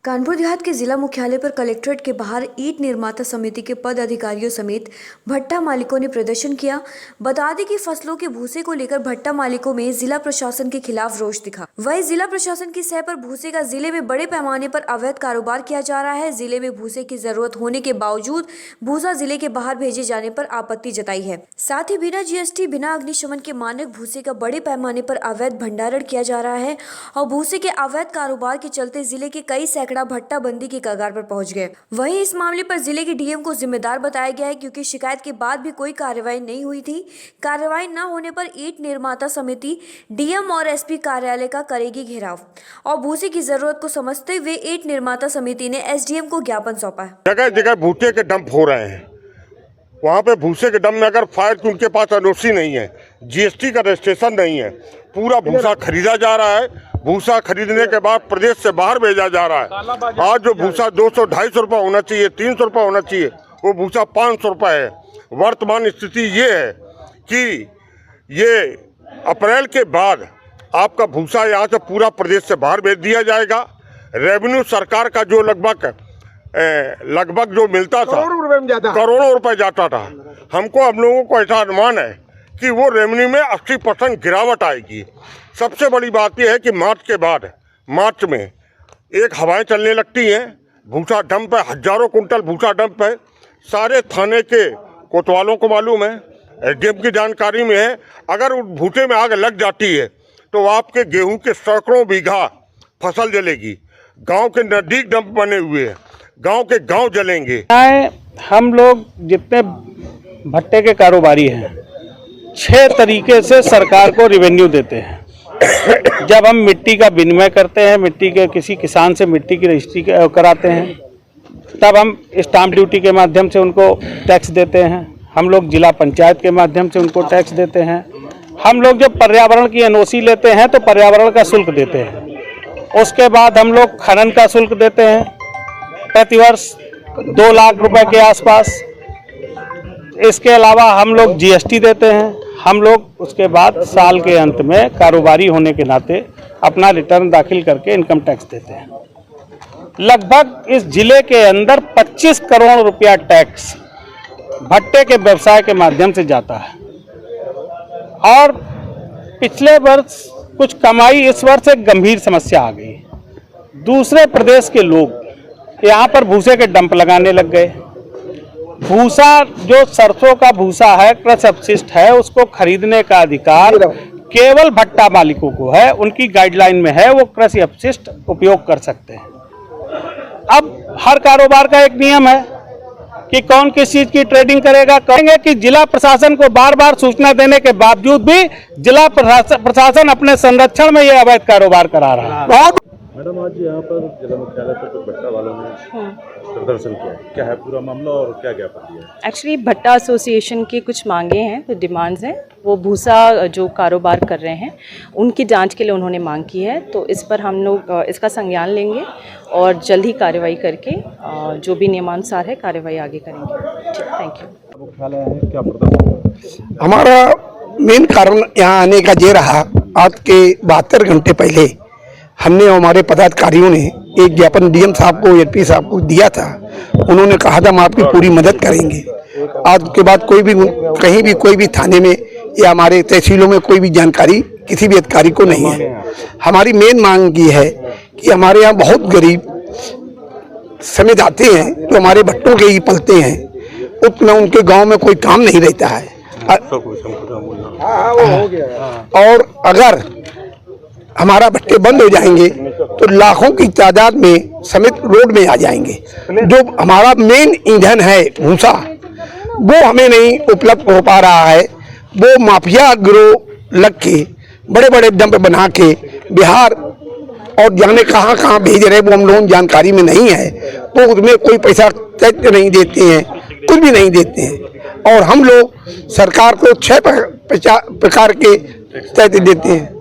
कानपुर देहात के जिला मुख्यालय पर कलेक्ट्रेट के बाहर ईंट निर्माता समिति के पद अधिकारियों समेत भट्टा मालिकों ने प्रदर्शन किया। बता दें कि फसलों के भूसे को लेकर भट्टा मालिकों में जिला प्रशासन के खिलाफ रोष दिखा। वहीं जिला प्रशासन की सह पर भूसे का जिले में बड़े पैमाने पर अवैध कारोबार किया जा रहा है। जिले में भूसे की जरूरत होने के बावजूद भूसा जिले के बाहर भेजे जाने पर आपत्ति जताई है। साथ ही बिना जीएसटी, बिना अग्निशमन के मानक भूसे का बड़े पैमाने पर अवैध भंडारण किया जा रहा है और भूसे के अवैध कारोबार के चलते जिले के कई भट्टा बंदी की कगार पर पहुंच गए। वहीं इस मामले पर जिले के डीएम को जिम्मेदार बताया गया है, क्योंकि शिकायत के बाद भी कोई कार्रवाई नहीं हुई थी। कार्रवाई न होने पर ईंट निर्माता समिति डीएम और एसपी कार्यालय का करेगी घेराव और भूसे की जरूरत को समझते हुए ईंट निर्माता समिति ने एसडीएम को ज्ञापन सौंपा है। जगह जगह भूसे के डंप हो रहे हैं। वहाँ पे भूसे के डंप में अगर फायर की उनके पास एनओसी नहीं है, जीएसटी का रजिस्ट्रेशन नहीं है, पूरा भूसा खरीदा जा रहा है। भूसा खरीदने के बाद प्रदेश से बाहर भेजा जा रहा है। आज जो भूसा 200-250 रुपये होना चाहिए, 300 रुपये होना चाहिए, वो भूसा 500 रुपये है। वर्तमान स्थिति ये है कि ये अप्रैल के बाद आपका भूसा यहाँ से पूरा प्रदेश से बाहर भेज दिया जाएगा। रेवेन्यू सरकार का जो लगभग जो मिलता था, करोड़ों रुपए जाता था। हम लोगों को ऐसा अनुमान है कि वो रेवेन्यू में 80% गिरावट आएगी। सबसे बड़ी बात यह है कि मार्च में एक हवाएं चलने लगती हैं। भूसा डंप है, हजारों कुंटल भूसा डंप है। सारे थाने के कोतवालों को मालूम है, एसडीएम की जानकारी में है। अगर उस भूसे में आग लग जाती है तो आपके गेहूं के सैकड़ों बीघा फसल जलेगी। गांव के नजदीक डंप बने हुए हैं, गांव के गांव जलेंगे। हम लोग जितने भट्टे के कारोबारी हैं 6 तरीके से सरकार को रेवेन्यू देते हैं। जब हम मिट्टी का विनिमय करते हैं, मिट्टी के किसी किसान से मिट्टी की रजिस्ट्री कराते हैं, तब हम स्टाम्प ड्यूटी के माध्यम से उनको टैक्स देते हैं। हम लोग जिला पंचायत के माध्यम से उनको टैक्स देते हैं। हम लोग जब पर्यावरण की एनओसी लेते हैं तो पर्यावरण का शुल्क देते हैं। उसके बाद हम लोग खनन का शुल्क देते हैं, प्रतिवर्ष 2 लाख रुपए के आसपास। इसके अलावा हम लोग जीएसटी देते हैं। हम लोग उसके बाद साल के अंत में कारोबारी होने के नाते अपना रिटर्न दाखिल करके इनकम टैक्स देते हैं। लगभग इस जिले के अंदर 25 करोड़ रुपया टैक्स भट्टे के व्यवसाय के माध्यम से जाता है। और पिछले वर्ष कुछ कमाई, इस वर्ष एक गंभीर समस्या आ गई। दूसरे प्रदेश के लोग यहाँ पर भूसे के डंप लगाने लग गए। भूसा जो सरसों का भूसा है, कृषि अपशिष्ट है, उसको खरीदने का अधिकार केवल भट्टा मालिकों को है। उनकी गाइडलाइन में है, वो कृषि अपशिष्ट उपयोग कर सकते हैं। अब हर कारोबार का एक नियम है कि कौन किस चीज की ट्रेडिंग करेगा। कहेंगे कि जिला प्रशासन को बार बार सूचना देने के बावजूद भी जिला प्रशासन अपने संरक्षण में ये अवैध कारोबार करा रहा है। मैडम, आज यहाँ पर जिला मुख्यालय पर कुछ भट्टा वालों ने प्रदर्शन किया, क्या है पूरा मामला और क्या ज्ञापन दिया है? एक्चुअली भट्टा एसोसिएशन की कुछ मांगे हैं, कुछ डिमांड्स हैं। वो भूसा जो कारोबार कर रहे हैं उनकी जांच के लिए उन्होंने मांग की है। तो इस पर हम लोग इसका संज्ञान लेंगे और जल्द ही कार्रवाई करके जो भी नियमानुसार है कार्रवाई आगे करेंगे। ठीक, थैंक यू। मुख्यालय है, क्या प्रदर्शन? हमारा मेन कारण यहाँ आने का ये रहा, आज के 72 घंटे पहले हमने हमारे पदाधिकारियों ने एक ज्ञापन डीएम साहब को, एसपी साहब को दिया था। उन्होंने कहा था हम आपकी पूरी मदद करेंगे। आज के बाद कोई भी कहीं भी कोई भी थाने में या हमारे तहसीलों में कोई भी जानकारी किसी भी अधिकारी को नहीं है। हमारी मेन मांग ये है कि हमारे यहाँ बहुत गरीब समेत आते हैं जो हमारे भट्टों के ही पलते हैं, उतना उनके गाँव में कोई काम नहीं रहता है। और अगर हमारा भट्टे बंद हो जाएंगे तो लाखों की तादाद में समेत रोड में आ जाएंगे। जो हमारा मेन ईंधन है भूसा, वो हमें नहीं उपलब्ध हो पा रहा है। वो माफिया गिरोह लग के बड़े बड़े डंप बना के बिहार और जाने कहाँ कहाँ भेज रहे, वो हम लोगों की जानकारी में नहीं है। तो उसमें कोई पैसा तय नहीं देते हैं, कुछ भी नहीं देते हैं। और हम लोग सरकार को 6 प्रकार के तय देते हैं।